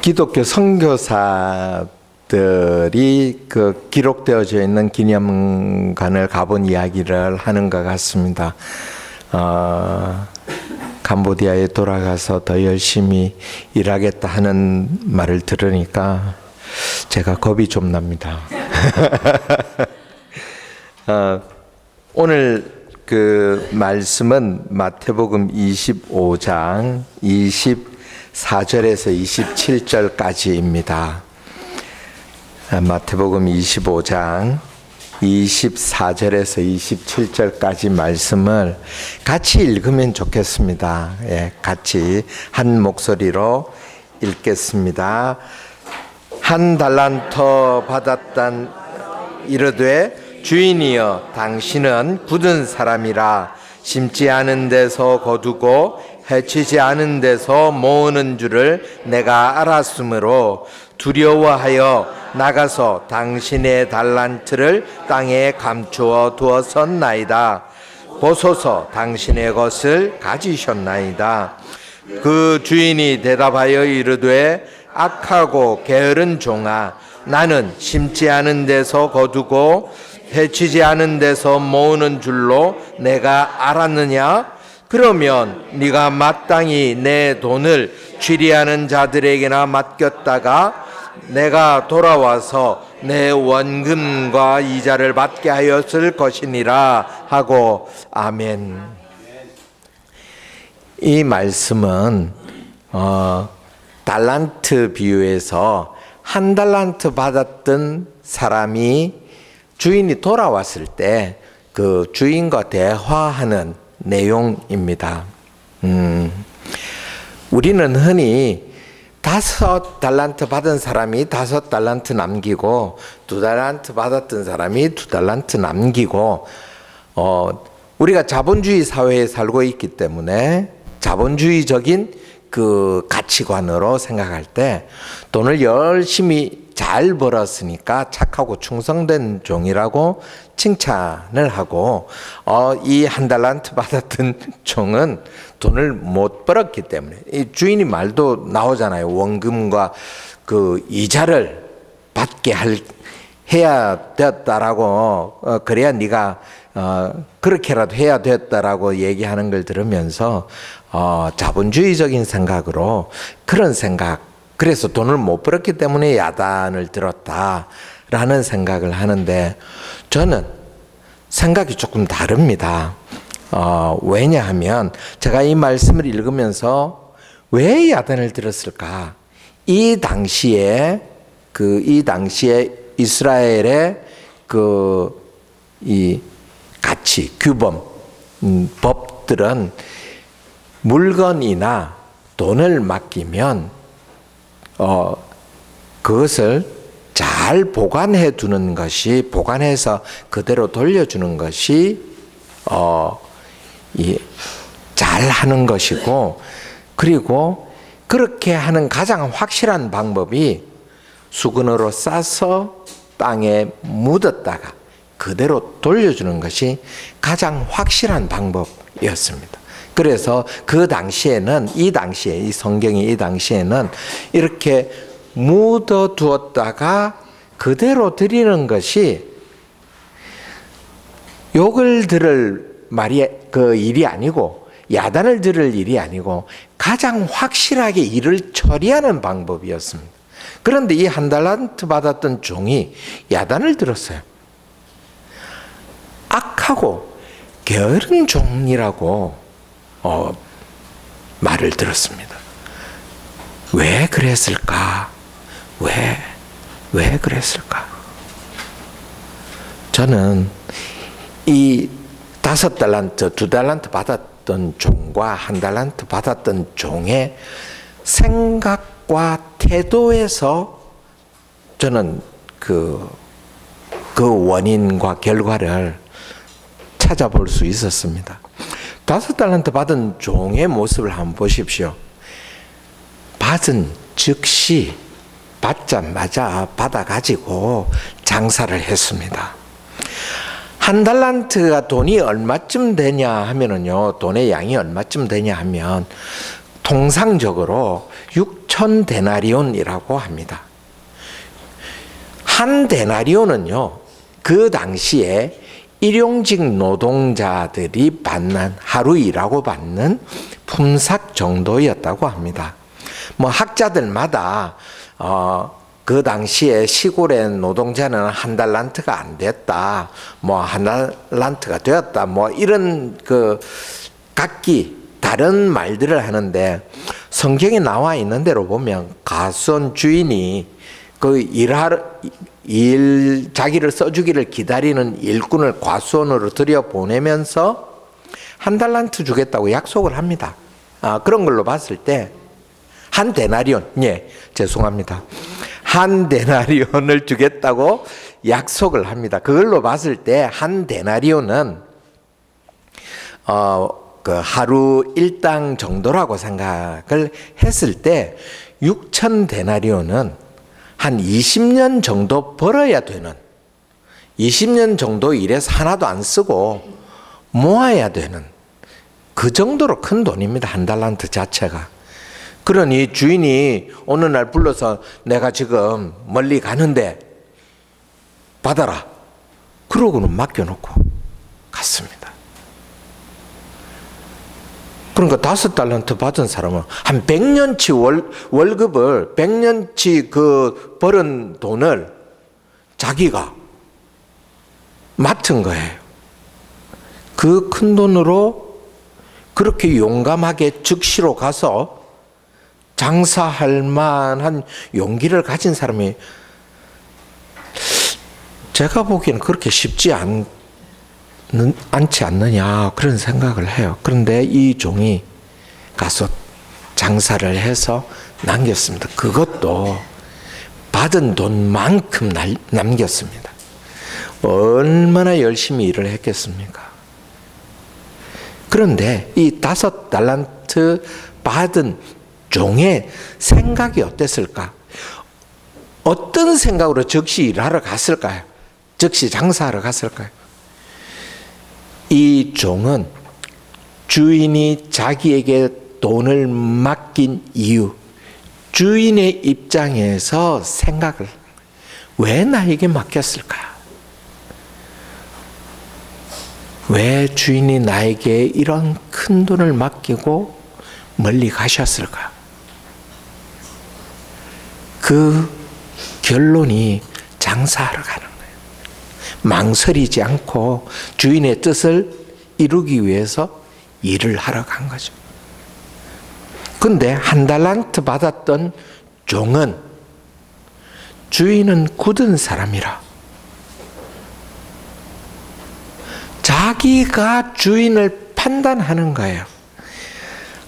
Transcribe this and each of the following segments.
기독교 선교사들이 그 기록되어져 있는 기념관을 가본 이야기를 하는 것 같습니다. 캄보디아에 돌아가서 더 열심히 일하겠다 하는 말을 들으니까 제가 겁이 좀 납니다. 오늘 그 말씀은 마태복음 25장 24절에서 27절까지입니다. 마태복음 25장 24절에서 27절까지 말씀을 같이 읽으면 좋겠습니다. 예, 같이 한 목소리로 읽겠습니다. 한 달란터 받았단 이르되 주인이여 당신은 굳은 사람이라 심지 않은 데서 거두고 해치지 않은 데서 모으는 줄을 내가 알았으므로 두려워하여 나가서 당신의 달란트를 땅에 감추어 두었었나이다. 보소서 당신의 것을 가지셨나이다. 그 주인이 대답하여 이르되 악하고 게으른 종아, 나는 심지 않은 데서 거두고 해치지 않은 데서 모으는 줄로 내가 알았느냐? 그러면 네가 마땅히 내 돈을 취리하는 자들에게나 맡겼다가 내가 돌아와서 내 원금과 이자를 받게 하였을 것이니라 하고. 아멘. 이 말씀은 달란트 비유에서 한 달란트 받았던 사람이 주인이 돌아왔을 때 그 주인과 대화하는 내용입니다. 우리는 흔히 5달란트 받은 사람이 5달란트 남기고 2달란트 받았던 사람이 2달란트 남기고 우리가 자본주의 사회에 살고 있기 때문에 자본주의적인 그 가치관으로 생각할 때 돈을 열심히 잘 벌었으니까 착하고 충성된 종이라고 칭찬을 하고 이 한 달란트 받았던 종은 돈을 못 벌었기 때문에 이 주인이 말도 나오잖아요. 원금과 그 이자를 받게 해야 되었다라고 그래야 네가 그렇게라도 해야 되었다라고 얘기하는 걸 들으면서 자본주의적인 생각으로 그런 생각, 그래서 돈을 못 벌었기 때문에 야단을 들었다라는 생각을 하는데 저는 생각이 조금 다릅니다. 왜냐하면 제가 이 말씀을 읽으면서 왜 야단을 들었을까? 이 당시에 이스라엘의 이 가치, 규범, 법들은 물건이나 돈을 맡기면 그것을 잘 보관해 두는 것이, 보관해서 그대로 돌려주는 것이 잘 하는 것이고, 그리고 그렇게 하는 가장 확실한 방법이 수건으로 싸서 땅에 묻었다가 그대로 돌려주는 것이 가장 확실한 방법이었습니다. 그래서 그 당시에는, 이 성경이 이 당시에는 이렇게 묻어 두었다가 그대로 드리는 것이 욕을 들을 일이 아니고, 야단을 들을 일이 아니고 가장 확실하게 일을 처리하는 방법이었습니다. 그런데 이 한 달란트 받았던 종이 야단을 들었어요. 악하고 게으른 종이라고 말을 들었습니다. 왜 그랬을까? 왜 그랬을까? 저는 이 5달란트, 2달란트 받았던 종과 1달란트 받았던 종의 생각과 태도에서 저는 그 원인과 결과를 찾아볼 수 있었습니다. 5달란트 받은 종의 모습을 한번 보십시오. 받은 즉시 받자마자 받아가지고 장사를 했습니다. 한 달란트가 돈이 얼마쯤 되냐 하면은요, 돈의 양이 얼마쯤 되냐 하면 통상적으로 6천 1000데나리온이라고 합니다. 한 데나리온은요, 그 당시에 일용직 노동자들이 받는, 하루 일하고 받는 품삯 정도였다고 합니다. 뭐 학자들마다 그 당시에 시골의 노동자는 한 달란트가 안 됐다, 뭐 한 달란트가 되었다, 뭐 이런 그 각기 다른 말들을 하는데, 성경에 나와 있는 대로 보면 가수원 주인이 그 자기를 써주기를 기다리는 일꾼을 과수원으로 들여보내면서 한 달란트 주겠다고 약속을 합니다. 그런 걸로 봤을 때 한 데나리온, 죄송합니다. 한 데나리온을 주겠다고 약속을 합니다. 그걸로 봤을 때 한 데나리온은 그 하루 일당 정도라고 생각을 했을 때 6,000데나리온은 한 20년 정도 벌어야 되는, 20년 정도 일해서 하나도 안 쓰고 모아야 되는 그 정도로 큰 돈입니다. 한 달란트 자체가. 그러니 주인이 어느 날 불러서 내가 지금 멀리 가는데 받아라, 그러고는 맡겨놓고 갔습니다. 그러니까 5달란트 받은 사람은 한 100년치 월급을, 100년치 그 벌은 돈을 자기가 맡은 거예요. 그 큰 돈으로 그렇게 용감하게 즉시로 가서 장사할 만한 용기를 가진 사람이 제가 보기에는 그렇게 쉽지 않지 않느냐, 그런 생각을 해요. 그런데 이 종이 가서 장사를 해서 남겼습니다. 그것도 받은 돈만큼 남겼습니다. 얼마나 열심히 일을 했겠습니까? 그런데 이 5달란트 받은 종의 생각이 어땠을까? 어떤 생각으로 즉시 일하러 갔을까요? 즉시 장사하러 갔을까요? 이 종은 주인이 자기에게 돈을 맡긴 이유, 주인의 입장에서 생각을, 왜 나에게 맡겼을까? 왜 주인이 나에게 이런 큰 돈을 맡기고 멀리 가셨을까? 그 결론이 장사하러 가는 거예요. 망설이지 않고 주인의 뜻을 이루기 위해서 일을 하러 간 거죠. 근데 한 달란트 받았던 종은 주인은 굳은 사람이라 자기가 주인을 판단하는 거예요.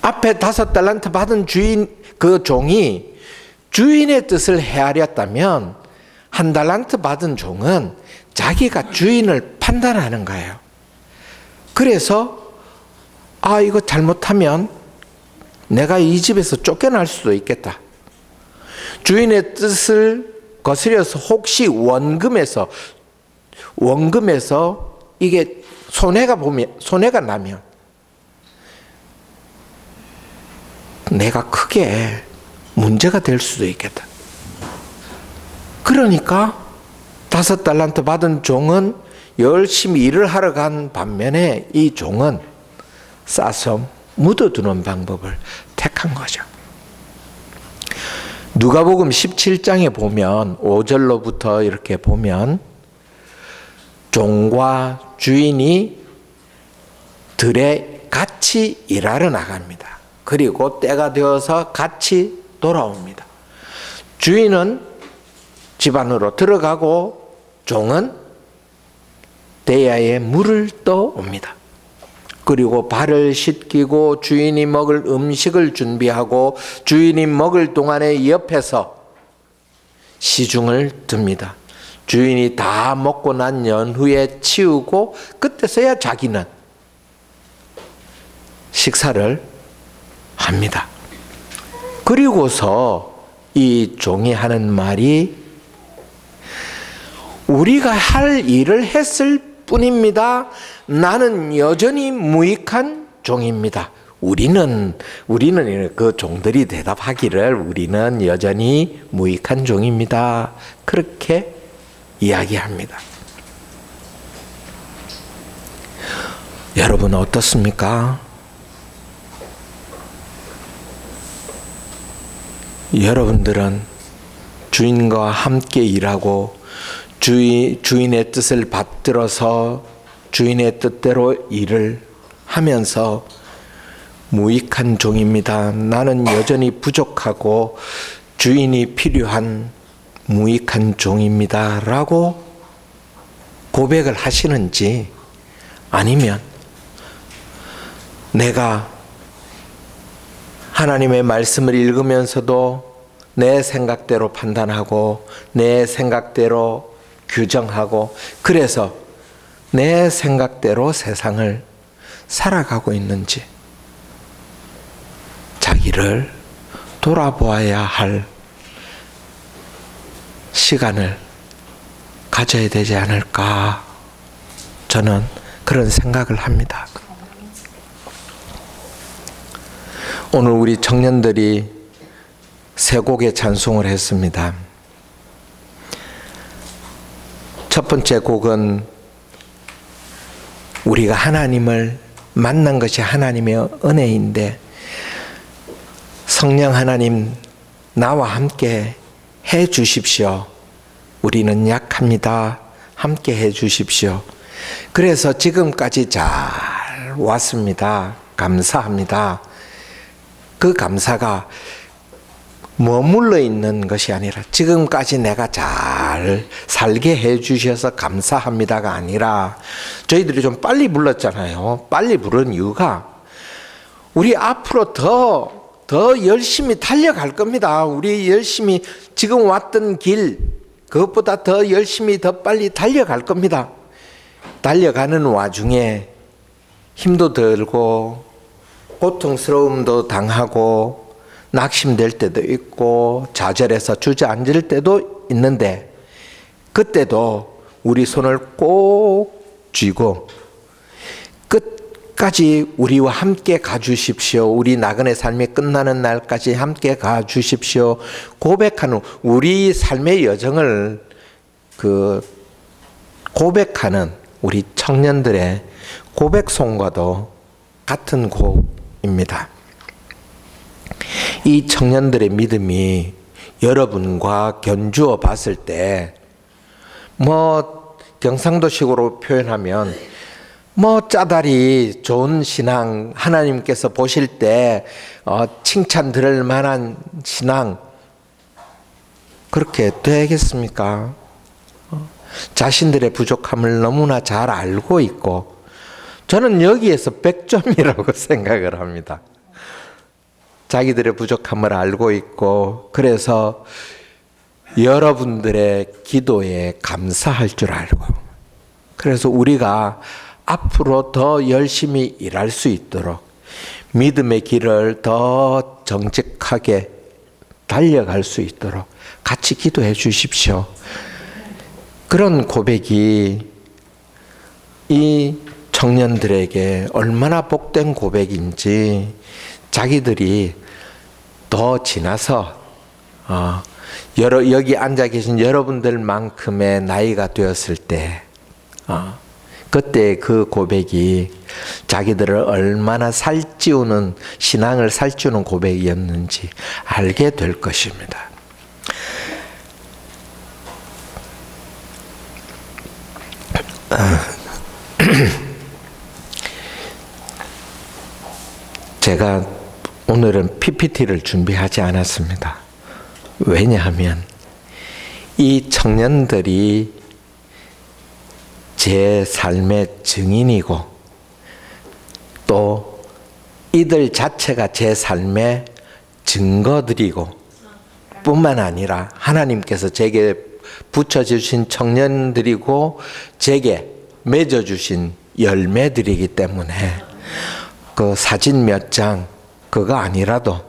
앞에 5달란트 받은 그 종이 주인의 뜻을 헤아렸다면 한 달란트 받은 종은 자기가 주인을 판단하는 거예요. 그래서 이거 잘못하면 내가 이 집에서 쫓겨날 수도 있겠다. 주인의 뜻을 거스려서 혹시 원금에서 이게 손해가 나면 내가 크게 문제가 될 수도 있겠다. 그러니까 5달란트 받은 종은 열심히 일을 하러 간 반면에 이 종은 싸서 묻어두는 방법을 택한 거죠. 누가복음 17장에 보면 5절로부터 이렇게 보면 종과 주인이 들에 같이 일하러 나갑니다. 그리고 때가 되어서 같이 돌아옵니다. 주인은 집 안으로 들어가고 종은 대야에 물을 떠옵니다. 그리고 발을 씻기고 주인이 먹을 음식을 준비하고 주인이 먹을 동안에 옆에서 시중을 듭니다. 주인이 다 먹고 난 연후에 치우고 그때서야 자기는 식사를 합니다. 그리고서 이 종이 하는 말이 우리가 할 일을 했을 뿐입니다. 나는 여전히 무익한 종입니다. 우리는 그 종들이 대답하기를 우리는 여전히 무익한 종입니다. 그렇게 이야기합니다. 여러분 어떻습니까? 여러분들은 주인과 함께 일하고 주인의 뜻을 받들어서 주인의 뜻대로 일을 하면서 무익한 종입니다. 나는 여전히 부족하고 주인이 필요한 무익한 종입니다. 라고 고백을 하시는지, 아니면 내가 하나님의 말씀을 읽으면서도 내 생각대로 판단하고 내 생각대로 규정하고 그래서 내 생각대로 세상을 살아가고 있는지 자기를 돌아보아야 할 시간을 가져야 되지 않을까, 저는 그런 생각을 합니다. 오늘 우리 청년들이 세 곡의 찬송을 했습니다. 첫 번째 곡은 우리가 하나님을 만난 것이 하나님의 은혜인데 성령 하나님 나와 함께 해 주십시오. 우리는 약합니다. 함께 해 주십시오. 그래서 지금까지 잘 왔습니다. 감사합니다. 그 감사가 머물러 있는 것이 아니라 지금까지 내가 잘 살게 해 주셔서 감사합니다가 아니라, 저희들이 좀 빨리 불렀잖아요. 빨리 부른 이유가 우리 앞으로 더 열심히 달려갈 겁니다. 우리 열심히 지금 왔던 길 그것보다 더 열심히 더 빨리 달려갈 겁니다. 달려가는 와중에 힘도 들고 고통스러움도 당하고 낙심될 때도 있고 좌절해서 주저앉을 때도 있는데, 그때도 우리 손을 꼭 쥐고 끝까지 우리와 함께 가주십시오. 우리 나그네 삶이 끝나는 날까지 함께 가주십시오. 고백하는 우리 삶의 여정을 고백하는 우리 청년들의 고백송과도 같은 곡입니다. 이 청년들의 믿음이 여러분과 견주어 봤을 때, 경상도식으로 표현하면 짜다리 좋은 신앙, 하나님께서 보실 때 칭찬 들을 만한 신앙, 그렇게 되겠습니까? 자신들의 부족함을 너무나 잘 알고 있고, 저는 여기에서 100점이라고 생각을 합니다. 자기들의 부족함을 알고 있고, 그래서 여러분들의 기도에 감사할 줄 알고, 그래서 우리가 앞으로 더 열심히 일할 수 있도록 믿음의 길을 더 정직하게 달려갈 수 있도록 같이 기도해 주십시오. 그런 고백이 이 청년들에게 얼마나 복된 고백인지, 자기들이 더 지나서 여기 앉아 계신 여러분들만큼의 나이가 되었을 때 그때 그 고백이 자기들을 얼마나 살찌우는, 신앙을 살찌우는 고백이었는지 알게 될 것입니다. 제가 오늘은 PPT를 준비하지 않았습니다. 왜냐하면 이 청년들이 제 삶의 증인이고 또 이들 자체가 제 삶의 증거들이고 뿐만 아니라 하나님께서 제게 붙여주신 청년들이고 제게 맺어주신 열매들이기 때문에 그 사진 몇 장 그거 아니라도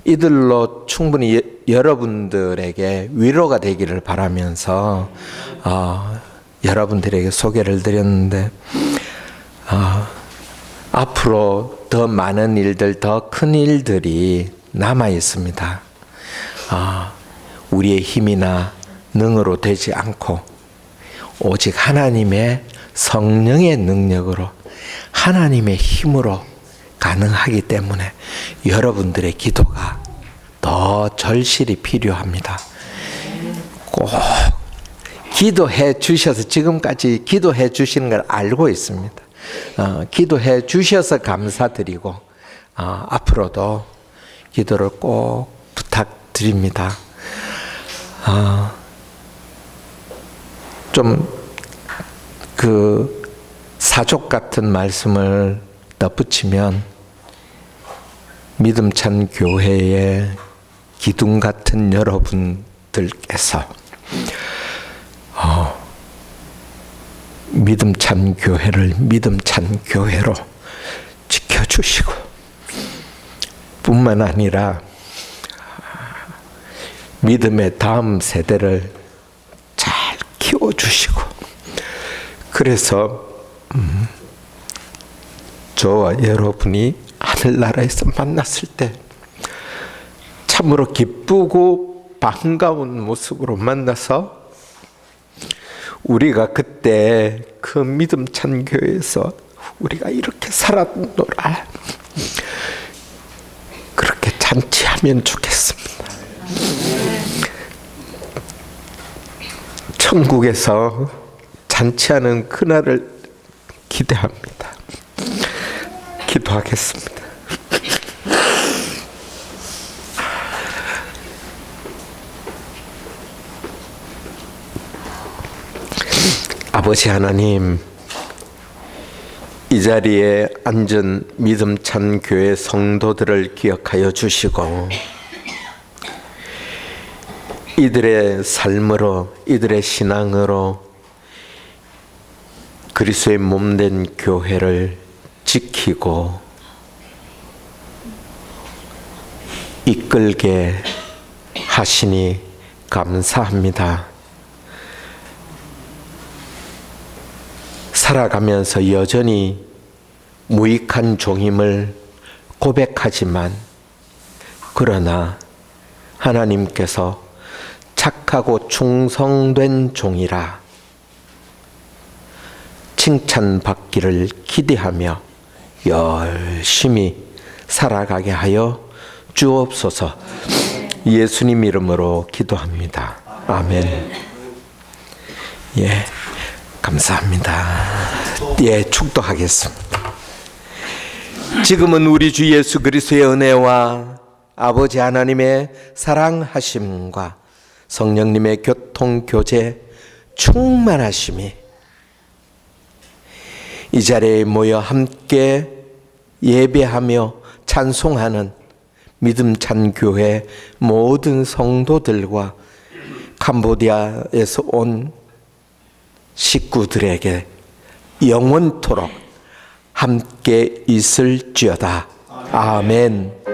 이들로 충분히 여러분들에게 위로가 되기를 바라면서 여러분들에게 소개를 드렸는데 앞으로 더 많은 일들, 더 큰 일들이 남아 있습니다. 우리의 힘이나 능으로 되지 않고 오직 하나님의 성령의 능력으로, 하나님의 힘으로 가능하기 때문에 여러분들의 기도가 더 절실히 필요합니다. 꼭 기도해 주셔서, 지금까지 기도해 주시는 걸 알고 있습니다. 기도해 주셔서 감사드리고 앞으로도 기도를 꼭 부탁드립니다. 좀 그 사족 같은 말씀을 덧붙이면, 믿음찬 교회의 기둥 같은 여러분들께서 믿음찬 교회를 믿음찬 교회로 지켜주시고, 뿐만 아니라 믿음의 다음 세대를 잘 키워주시고, 그래서 저와 여러분이 하늘나라에서 만났을 때 참으로 기쁘고 반가운 모습으로 만나서, 우리가 그때 그 믿음찬 교회에서 우리가 이렇게 살았노라, 그렇게 잔치하면 좋겠습니다. 천국에서 잔치하는 그날을 기대합니다. 기도하겠습니다. 아버지 하나님, 이 자리에 앉은 믿음찬 교회 성도들을 기억하여 주시고, 이들의 삶으로, 이들의 신앙으로 그리스도의 몸된 교회를 지키고 이끌게 하시니 감사합니다. 살아가면서 여전히 무익한 종임을 고백하지만, 그러나 하나님께서 착하고 충성된 종이라 칭찬받기를 기대하며 열심히 살아가게 하여 주옵소서. 예수님 이름으로 기도합니다. 아멘. 예, 감사합니다. 예, 축도하겠습니다. 지금은 우리 주 예수 그리스도의 은혜와 아버지 하나님의 사랑하심과 성령님의 교통 교제 충만하심이 이 자리에 모여 함께 예배하며 찬송하는 믿음찬 교회 모든 성도들과 캄보디아에서 온 식구들에게 영원토록 함께 있을지어다. 아멘.